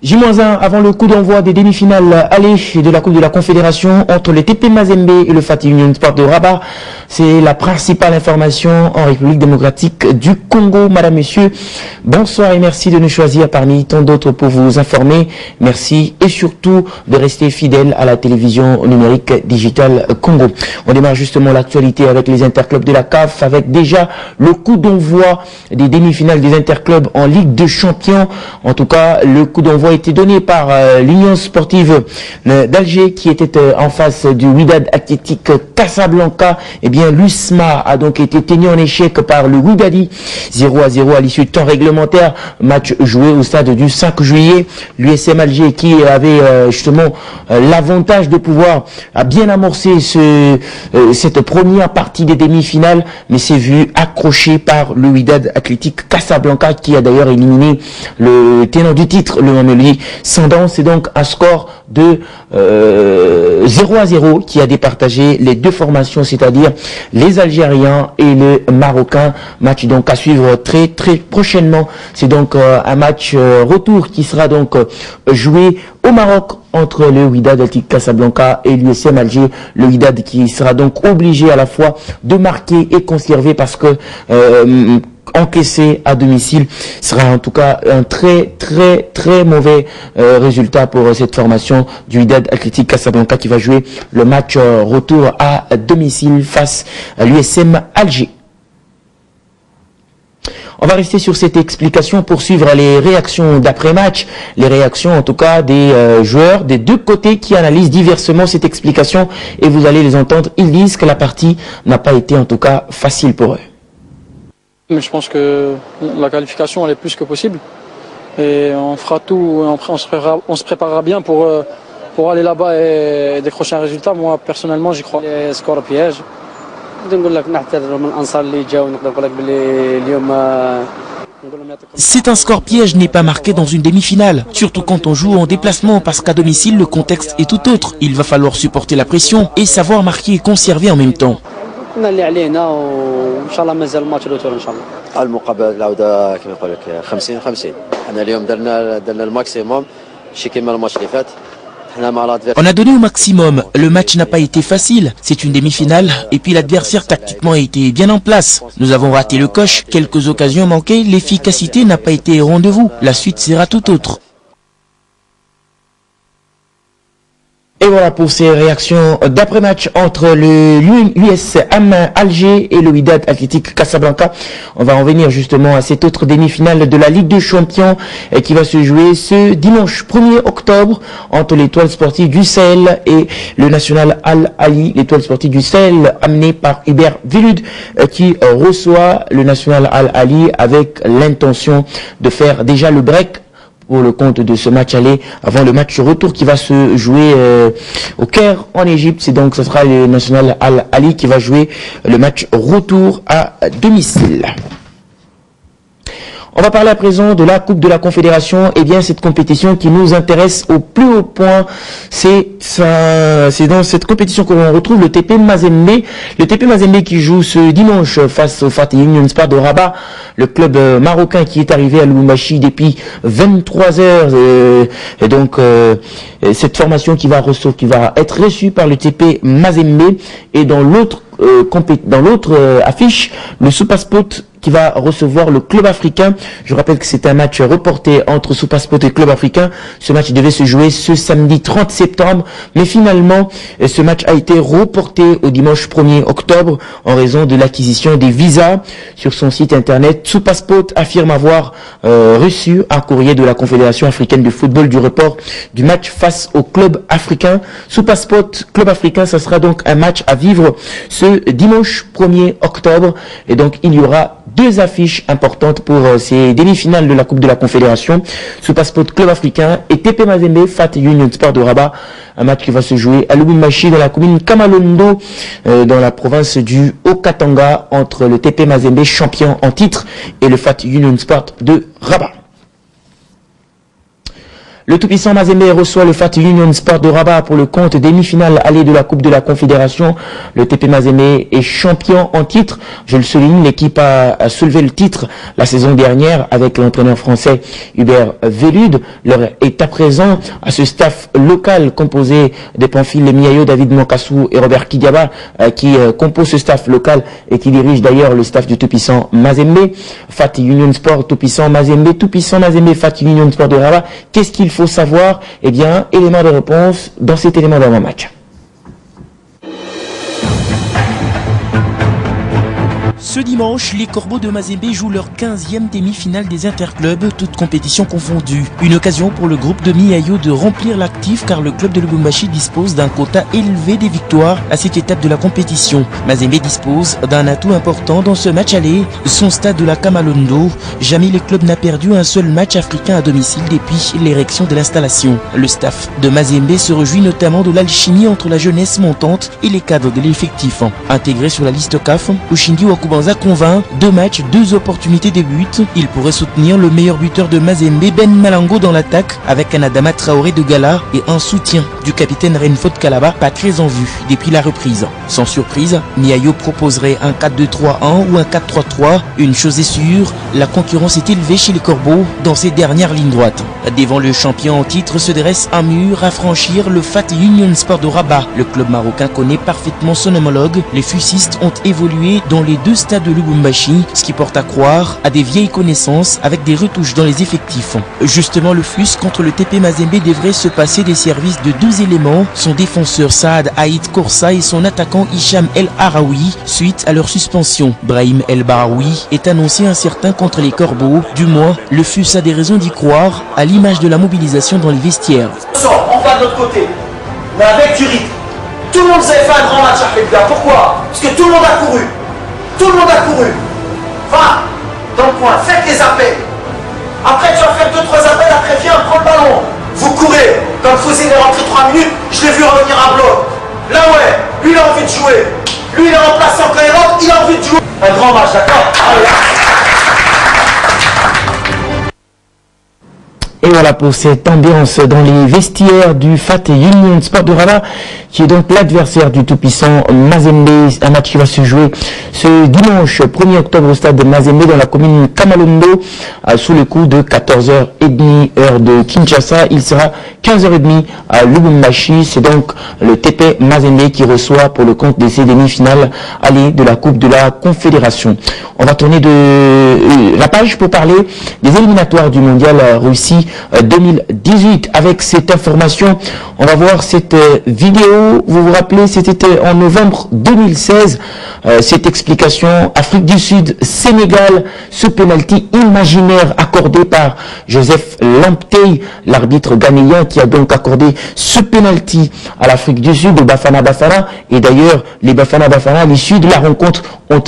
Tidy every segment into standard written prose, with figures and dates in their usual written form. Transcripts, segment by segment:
J-1 avant le coup d'envoi des demi-finales aller de la Coupe de la Confédération entre le TP Mazembe et le Fatih Union Sport de Rabat. C'est la principale information en République démocratique du Congo. Madame, Monsieur, bonsoir et merci de nous choisir parmi tant d'autres pour vous informer. Merci et surtout de rester fidèle à la télévision numérique digitale Congo. On démarre justement l'actualité avec les interclubs de la CAF avec déjà le coup d'envoi des demi-finales des interclubs en Ligue des Champions. En tout cas, le coup d'envoi a été donné par l'Union sportive d'Alger qui était en face du Wydad Athletic Casablanca. Eh bien, l'USMA a donc été tenu en échec par le Wydadi 0-0 à l'issue du temps réglementaire. Match joué au stade du 5 juillet. L'USM Alger qui avait justement l'avantage de pouvoir bien amorcer cette première partie des demi-finales, mais s'est vu accroché par le Wydad Athletic Casablanca qui a d'ailleurs éliminé le tenant du titre, le Mamelodi Sundowns. C'est donc un score de 0-0 qui a départagé les deux formations, c'est-à-dire les Algériens et les Marocains. Match donc à suivre très prochainement. C'est donc un match retour qui sera donc joué au Maroc entre le Wydad Athletic Casablanca et l'USM Alger. Le Wydad qui sera donc obligé à la fois de marquer et conserver parce que encaissé à domicile sera en tout cas un très mauvais résultat pour cette formation du Wydad Athletic Casablanca qui va jouer le match retour à domicile face à l'USM Alger. On va rester sur cette explication pour suivre les réactions d'après-match, les réactions en tout cas des joueurs des deux côtés qui analysent diversement cette explication et vous allez les entendre. Ils disent que la partie n'a pas été en tout cas facile pour eux. Mais je pense que la qualification elle est plus que possible et on fera tout et après on se préparera bien pour aller là-bas et décrocher un résultat. Moi personnellement j'y crois. Les scores pièges. C'est un score piège n'est pas marqué dans une demi-finale, surtout quand on joue en déplacement parce qu'à domicile le contexte est tout autre. Il va falloir supporter la pression et savoir marquer et conserver en même temps. المقابله العوده كما يقول لك 50-50 احنا اليوم درنا الماكسيموم شي كيما الماتش اللي فات. On a donné au maximum, le match n'a pas été facile, c'est une demi-finale et puis l'adversaire tactiquement a été bien en place. Nous avons raté le coche, quelques occasions manquées, l'efficacité n'a pas été au rendez-vous, la suite sera tout autre. Et voilà pour ces réactions d'après-match entre l'USM Alger et le Wydad Athletic Casablanca. On va en venir justement à cette autre demi-finale de la Ligue des Champions qui va se jouer ce dimanche 1er octobre entre l'Étoile Sportive du Sahel et le National Al Ali. L'Étoile Sportive du Sahel amenée par Hubert Velud qui reçoit le National Al Ali avec l'intention de faire déjà le break pour le compte de ce match aller avant le match retour qui va se jouer au Caire en Égypte. C'est donc ce sera le National Al Ali qui va jouer le match retour à domicile. On va parler à présent de la Coupe de la Confédération. Eh bien, cette compétition qui nous intéresse au plus haut point, c'est dans cette compétition que l'on retrouve le TP Mazembe. Le TP Mazembe qui joue ce dimanche face au Fatih Union Sport de Rabat, le club marocain qui est arrivé à Lubumbashi depuis 23 heures. Et donc, cette formation qui va être reçue par le TP Mazembe. Et dans l'autre affiche, le Supersport qui va recevoir le Club Africain. Je rappelle que c'est un match reporté entre Supersport et Club Africain. Ce match devait se jouer ce samedi 30 septembre, mais finalement, ce match a été reporté au dimanche 1er octobre en raison de l'acquisition des visas. Sur son site internet, Supersport affirme avoir reçu un courrier de la Confédération africaine de football du report du match face au Club Africain. Supersport Club Africain, ça sera donc un match à vivre ce dimanche 1er octobre et donc il y aura deux affiches importantes pour ces demi-finales de la Coupe de la Confédération. Supersport Club Africain et TP Mazembe Fatih Union Sport de Rabat. Un match qui va se jouer à Lubumbashi dans la commune Kamalondo dans la province du Haut-Katanga entre le TP Mazembe champion en titre et le Fatih Union Sport de Rabat. Le tout-puissant Mazembe reçoit le FAT Union Sport de Rabat pour le compte demi-finale allée de la Coupe de la Confédération. Le TP Mazembe est champion en titre. Je le souligne, l'équipe a soulevé le titre la saison dernière avec l'entraîneur français Hubert Velud. L'heure est à présent à ce staff local composé des Pamphile Miayo, David Monkassou et Robert Kidiaba qui compose ce staff local et qui dirige d'ailleurs le staff du tout-puissant Mazembe. FAT Union Sport, tout-puissant Mazembe, FAT Union Sport de Rabat. Qu'est-ce qu'il faut savoir? Eh bien, élément de réponse dans cet élément d'avant-match. Ce dimanche, les Corbeaux de Mazembe jouent leur 15e demi-finale des interclubs, toutes compétitions confondues. Une occasion pour le groupe de Miayo de remplir l'actif car le club de Lubumbashi dispose d'un quota élevé des victoires à cette étape de la compétition. Mazembe dispose d'un atout important dans ce match aller, son stade de la Kamalondo. Jamais le club n'a perdu un seul match africain à domicile depuis l'érection de l'installation. Le staff de Mazembe se réjouit notamment de l'alchimie entre la jeunesse montante et les cadres de l'effectif. Intégré sur la liste CAF, Ushindi Wakubanza convainc, 2 matchs, 2 opportunités de but. Il pourrait soutenir le meilleur buteur de Mazembe, Ben Malango, dans l'attaque, avec un Adama Traoré de Gala et un soutien du capitaine Renfo Kalaba, pas très en vue depuis la reprise. Sans surprise, Miayo proposerait un 4-2-3-1 ou un 4-3-3. Une chose est sûre, la concurrence est élevée chez les Corbeaux dans ces dernières lignes droites. Devant le champion en titre se dresse un mur à franchir, le FAT Union Sport de Rabat. Le club marocain connaît parfaitement son homologue. Les fusistes ont évolué dans les 2 stade de Lubumbashi, ce qui porte à croire à des vieilles connaissances avec des retouches dans les effectifs. Justement, le FUS contre le TP Mazembe devrait se passer des services de 2 éléments, son défenseur Saad Haït Korsa et son attaquant Hicham El Araoui, suite à leur suspension. Brahim El Baraoui est annoncé incertain contre les Corbeaux, du moins le FUS a des raisons d'y croire, à l'image de la mobilisation dans les vestiaires. On va de notre côté, mais avec du rythme. Tout le monde s'est fait un grand match à Fedga. Pourquoi? Parce que tout le monde a couru. Tout le monde a couru. Va dans le coin, faites les appels. Après, tu vas faire 2-3 appels, après viens, prends le ballon. Vous courez. Comme Fosé est rentré 3 minutes, je l'ai vu revenir à bloc. Là ouais, lui il a envie de jouer. Lui il est remplaçant quand il rentre, il a envie de jouer. Un grand match, d'accord? Et voilà pour cette ambiance dans les vestiaires du FAT Union Sport de Rabat, qui est donc l'adversaire du tout-puissant Mazembe. Un match qui va se jouer ce dimanche 1er octobre au stade de Mazembe dans la commune Kamalondo, sous le coup de 14h30 heure de Kinshasa. Il sera 15h30 à Lubumbashi. C'est donc le TP Mazembe qui reçoit pour le compte de ces demi-finales allées de la Coupe de la Confédération. On va tourner de la page pour parler des éliminatoires du Mondial Russie 2018. Avec cette information, on va voir cette vidéo. Vous vous rappelez, c'était en novembre 2016. Cette explication, Afrique du Sud, Sénégal, ce penalty imaginaire accordé par Joseph Lamptey, l'arbitre ghanéen, qui a donc accordé ce penalty à l'Afrique du Sud, au Bafana Bafana. Et d'ailleurs, les Bafana Bafana, à l'issue de la rencontre, ont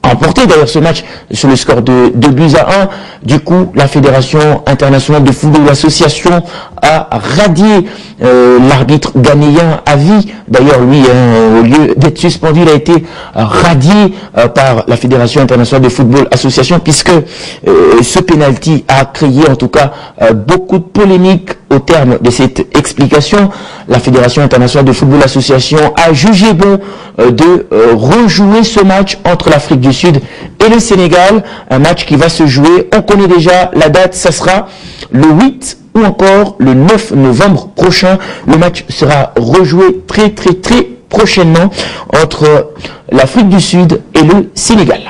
emporté d'ailleurs ce match sur le score de 2-1. Du coup, la Fédération internationale de football, l'association, a radié l'arbitre ghanéen à vie. D'ailleurs, lui, au lieu d'être suspendu, il a été radié par la Fédération internationale de football association, puisque ce penalty a créé en tout cas beaucoup de polémiques. Au terme de cette explication, la Fédération internationale de football association a jugé bon de rejouer ce match entre l'Afrique du Sud et le Sénégal, un match qui va se jouer, on connaît déjà la date, ça sera le 8 ou encore le 9 novembre prochain. Le match sera rejoué très prochainement entre l'Afrique du Sud et le Sénégal.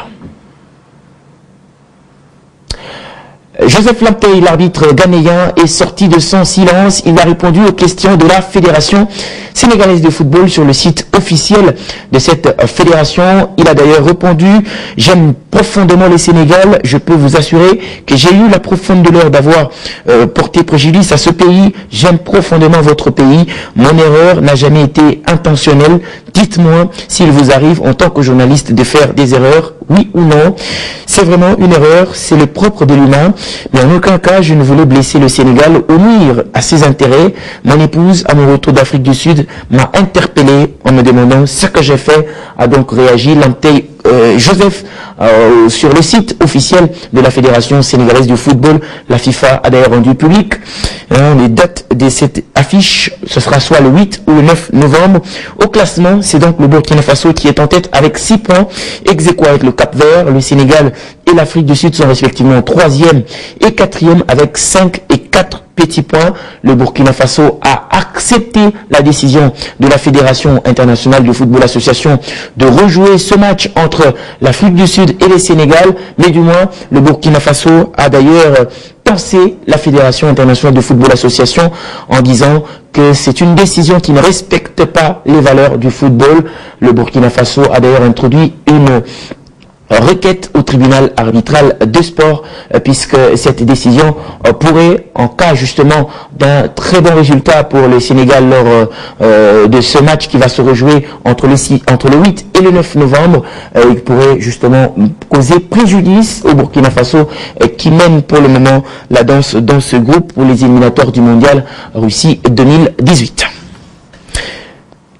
Joseph Lamptey, l'arbitre ghanéen, est sorti de son silence. Il a répondu aux questions de la Fédération sénégalaise de football sur le site officiel de cette fédération. Il a d'ailleurs répondu: j'aime profondément le Sénégal. Je peux vous assurer que j'ai eu la profonde douleur d'avoir porté préjudice à ce pays. J'aime profondément votre pays. Mon erreur n'a jamais été intentionnelle. Dites-moi s'il vous arrive en tant que journaliste de faire des erreurs, oui ou non. C'est vraiment une erreur, c'est le propre de l'humain. Mais en aucun cas, je ne voulais blesser le Sénégal ou nuire à ses intérêts. Mon épouse, à mon retour d'Afrique du Sud, m'a interpellé en me demandant ce que j'ai fait. A donc réagi Lamptey Joseph sur le site officiel de la Fédération sénégalaise du football. La FIFA a d'ailleurs rendu public Les dates de cette affiche, ce sera soit le 8 ou le 9 novembre. Au classement, c'est donc le Burkina Faso qui est en tête avec 6 points, ex aequo avec le Cap-Vert, le Sénégal et l'Afrique du Sud sont respectivement 3e et 4e avec 5 et 4 petits points. Le Burkina Faso a accepté la décision de la Fédération internationale de football association de rejouer ce match entre l'Afrique du Sud et le Sénégal, mais du moins le Burkina Faso a d'ailleurs pensé la Fédération internationale de football association en disant que c'est une décision qui ne respecte pas les valeurs du football. Le Burkina Faso a d'ailleurs introduit une requête au tribunal arbitral de sport puisque cette décision pourrait, en cas justement d'un très bon résultat pour le Sénégal lors de ce match qui va se rejouer entre le 8 et le 9 novembre, il pourrait justement causer préjudice au Burkina Faso qui mène pour le moment la danse dans ce groupe pour les éliminatoires du mondial Russie 2018.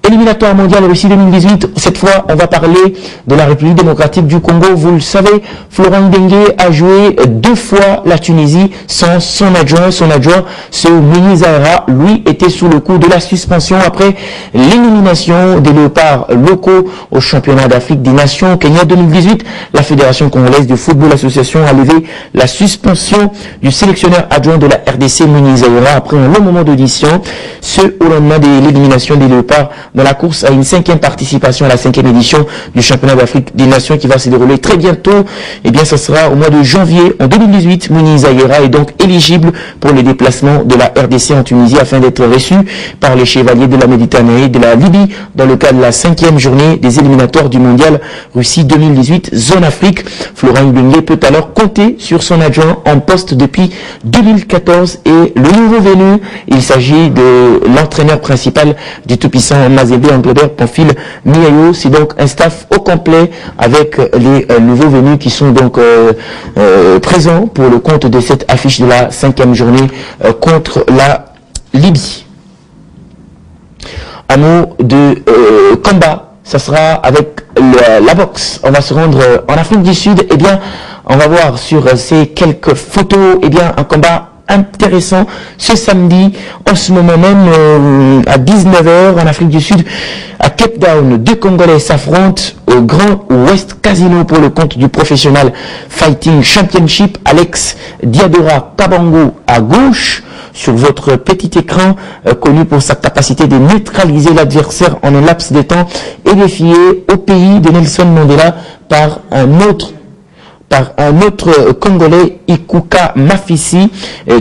Éliminatoire mondial Russie 2018, cette fois on va parler de la République démocratique du Congo. Vous le savez, Florent Dengue a joué 2 fois la Tunisie sans son adjoint. Son adjoint, ce Mini Zahra, lui était sous le coup de la suspension après l'élimination des léopards locaux au championnat d'Afrique des Nations Kenya 2018. La Fédération congolaise de football association a levé la suspension du sélectionneur adjoint de la RDC Mini Zahra après un long moment d'audition, ce au lendemain de l'élimination des léopards dans la course à une 5e participation à la 5e édition du championnat d'Afrique des Nations qui va se dérouler très bientôt. Eh bien, ça sera au mois de janvier en 2018. Mouni Zahra est donc éligible pour les déplacements de la RDC en Tunisie afin d'être reçu par les chevaliers de la Méditerranée et de la Libye dans le cadre de la 5e journée des éliminatoires du mondial Russie 2018 zone Afrique. Florent Ibenge peut alors compter sur son adjoint en poste depuis 2014 et le nouveau venu, il s'agit de l'entraîneur principal du tout-puissant Mazembe Angleterre, Pamphile Miayo. C'est donc un staff au complet avec les nouveaux venus qui sont donc présents pour le compte de cette affiche de la 5e journée contre la Libye. Un mot de combat, ça sera avec la boxe. On va se rendre en Afrique du Sud. Eh bien, on va voir sur ces quelques photos, eh bien, un combat intéressant ce samedi, en ce moment même à 19h en Afrique du Sud, à Cape Town. 2 Congolais s'affrontent au Grand West Casino pour le compte du Professional Fighting Championship. Alex Diadora Kabango à gauche sur votre petit écran, connu pour sa capacité de neutraliser l'adversaire en un laps de temps et défier au pays de Nelson Mandela par un autre Congolais, Ikuka Mafisi.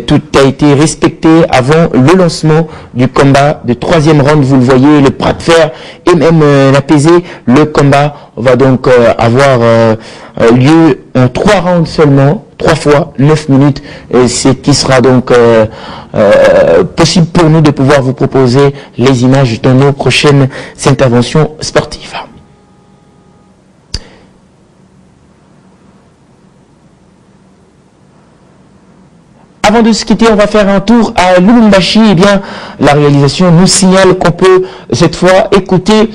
Tout a été respecté avant le lancement du combat de 3e round. Vous le voyez, le bras de fer et même l'apaisé. Le combat va donc avoir lieu en 3 rounds seulement, 3 fois 9 minutes. Ce qui sera donc possible pour nous de pouvoir vous proposer les images dans nos prochaines interventions sportives. Avant de se quitter, on va faire un tour à Lubumbashi. Eh bien, la réalisation nous signale qu'on peut cette fois écouter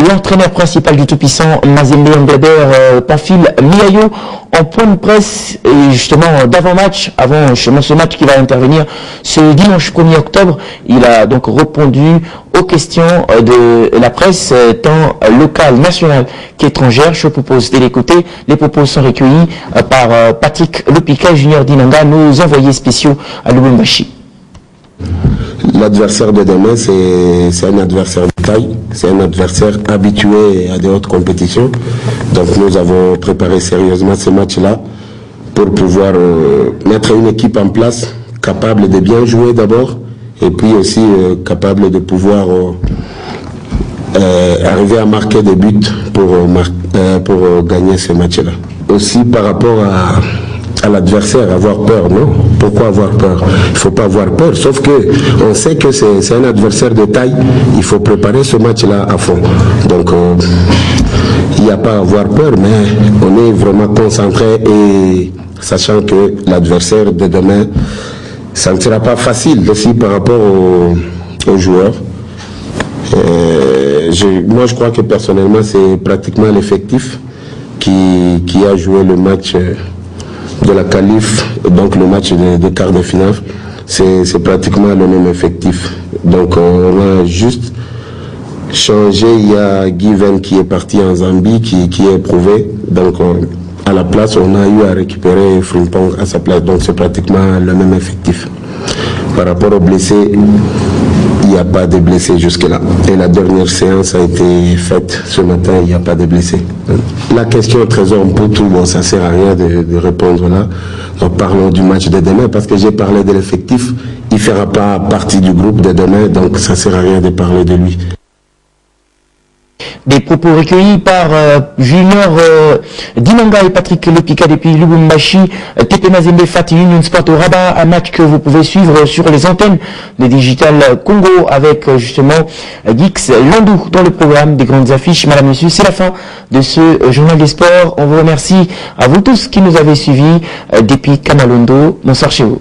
l'entraîneur principal du tout-puissant Mazembe Angleterre, Pamphile Miayo, en point de presse et justement d'avant-match, avant justement ce match qui va intervenir ce dimanche 1er octobre. Il a donc répondu aux questions de la presse, tant locale, nationale qu'étrangère. Je vous propose de l'écouter. Les propos sont recueillis par Patrick Lopika, Junior Dinanga, nos envoyés spéciaux à Lubumbashi. L'adversaire de demain, c'est un adversaire de taille, c'est un adversaire habitué à des hautes compétitions. Donc nous avons préparé sérieusement ce match-là pour pouvoir mettre une équipe en place capable de bien jouer d'abord et puis aussi capable de pouvoir arriver à marquer des buts pour gagner ce match-là. Aussi par rapport à l'adversaire, avoir peur, non? Pourquoi avoir peur? Il ne faut pas avoir peur, sauf que on sait que c'est un adversaire de taille, il faut préparer ce match-là à fond. Donc il n'y a pas à avoir peur, mais on est vraiment concentré et sachant que l'adversaire de demain, ça ne sera pas facile aussi par rapport aux joueurs. Moi je crois que personnellement c'est pratiquement l'effectif qui a joué le match de la qualif, donc le match de quart de finale. c'est pratiquement le même effectif. Donc on a juste changé. Il y a Given qui est parti en Zambie, qui est éprouvé. Donc à la place, on a eu à récupérer Frimpong à sa place. Donc c'est pratiquement le même effectif. Par rapport aux blessés, il n'y a pas de blessés jusque-là. Et la dernière séance a été faite ce matin, il n'y a pas de blessés. La question Trésor Mputu, bon, ça ne sert à rien de répondre là. Donc parlons du match de demain, parce que j'ai parlé de l'effectif. Il ne fera pas partie du groupe de demain, donc ça ne sert à rien de parler de lui. Des propos recueillis par Junior Dinanga et Patrick Lepika depuis Lubumbashi. TP Mazembe Fatih Union Sport au Rabat, un match que vous pouvez suivre sur les antennes de Digital Congo avec justement Gix Landou dans le programme des grandes affiches. Madame, Monsieur, c'est la fin de ce journal des sports. On vous remercie à vous tous qui nous avez suivis depuis Kamalondo. Bonsoir chez vous.